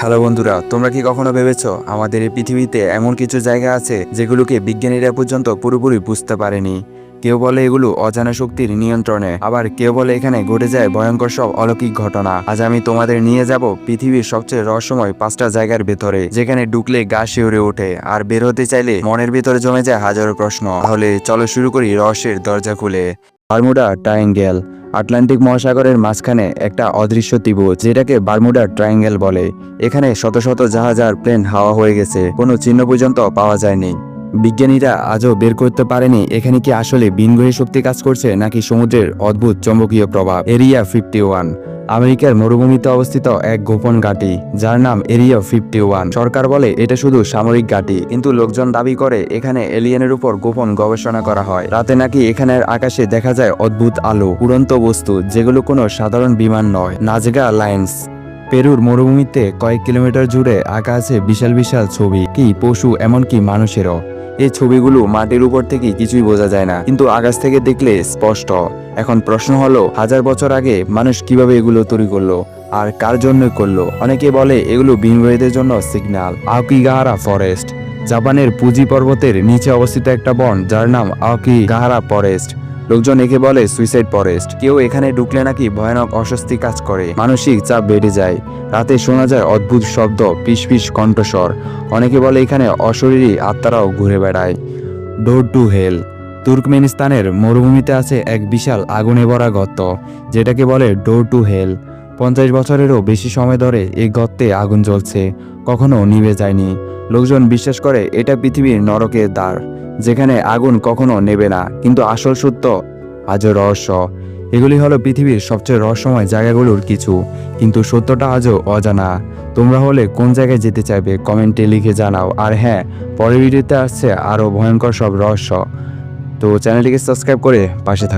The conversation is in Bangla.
হ্যালো বন্ধুরা, তোমরা কি কখনো ভেবেছো আমাদের এই পৃথিবীতে এমন কিছু জায়গা আছে যেগুলোকে বিজ্ঞানীরা পর্যন্ত পুরোপুরি বুঝতে পারেনি? কেউ বলে এগুলো অজানা শক্তির নিয়ন্ত্রণে, আবার কেউ বলে এখানে ঘটে যায় ভয়ঙ্কর সব অলৌকিক ঘটনা। আজ আমি তোমাদের নিয়ে যাব পৃথিবীর সবচেয়ে রহস্যময় 5টা জায়গার ভেতরে, যেখানে ঢুকলে গা শিউরে ওঠে আর বের হতে চাইলে মনের ভিতরে জমে যায় হাজারো প্রশ্ন। তাহলে চলো শুরু করি রহস্যের দরজা খুলে। বারমুডা ট্রায়াঙ্গেল আটলান্টিক মহাসাগরের মাঝখানে একটা অদৃশ্য ত্রিভুজ, যেটাকে বারমুডা ট্রায়াঙ্গেল বলে। এখানে শত শত জাহাজ আর প্লেন হাওয়া হয়ে গেছে, কোনো চিহ্ন পর্যন্ত পাওয়া যায়নি। বিজ্ঞানীরা আজও বের করতে পারেনি এখানে কি আসলে বিনগ্রহী শক্তি কাজ করছে নাকি সমুদ্রের অদ্ভুত চৌম্বকীয় প্রভাব। এরিয়া 51 আমেরিকার মরুভূমিতে অবস্থিত এক গোপন ঘাঁটি, যার নাম এরিয়া 51। সরকার বলে এটা শুধু সামরিক ঘাঁটি, কিন্তু লোকজন দাবি করে এখানে এলিয়েনের উপর গোপন গবেষণা করা হয়। রাতে নাকি এখানের আকাশে দেখা যায় অদ্ভুত আলো, উড়ন্ত বস্তু যেগুলো কোনো সাধারণ বিমান নয়। নাজগা লাইন্স পেরুর মরুভূমিতে কয়েক কিলোমিটার জুড়ে আঁকা আছে বিশাল বিশাল ছবি, কি পশু এমনকি মানুষেরও। এই ছবিগুলো মাটির উপর থেকে কিছুই বোঝা যায় না, কিন্তু আকাশ থেকে দেখলে স্পষ্ট। এখন প্রশ্ন হলো, 1000 বছর আগে মানুষ কিভাবে এগুলো তৈরি করলো আর কার জন্য করলো? অনেকে বলে এগুলো বিনগ্রহীদের জন্য সিগন্যাল। আওকিগাহারা ফরেস্ট জাপানের ফুজি পর্বতের নিচে অবস্থিত একটা বন, যার নাম আওকিগাহারা ফরেস্ট। লোকজন একে বলে সুইসাইড ফরেস্ট। কেউ এখানে ঢুকলে নাকি ভয়ানক অস্বস্তি কাজ করে, মানসিক চাপ বেড়ে যায়। রাতে শোনা যায় অদ্ভুত শব্দ, পিস পিস কণ্ঠস্বর। অনেকে বলে এখানে অশরীরী আত্মারাও ঘুরে বেড়ায়। ডোর টু হেল তুর্কমেনিস্তানের মরুভূমিতে আছে এক বিশাল আগুনে ভরা গর্ত, যেটাকে বলে ডোর টু হেল। 50 বছরেরও বেশি সময় ধরে এই গর্তে আগুন জ্বলছে, কখনো নিভে যায়নি। লোকজন বিশ্বাস করে এটা পৃথিবীর নরকের দ্বার, যেখানে আগুন কখনো নেবে না। কিন্তু আসল সত্য আজও রহস্য। এগুলি হলো পৃথিবীর সবচেয়ে রহস্যময় জায়গাগুলোর কিছু, কিন্তু সত্যটা আজও অজানা। তোমরা হলে কোন জায়গায় যেতে চাইবে কমেন্টে লিখে জানাও। আর হ্যাঁ, পরের ভিডিওতে আসছে আরও ভয়ঙ্কর সব রহস্য। তো চ্যানেলটিকে সাবস্ক্রাইব করে পাশে থাকো।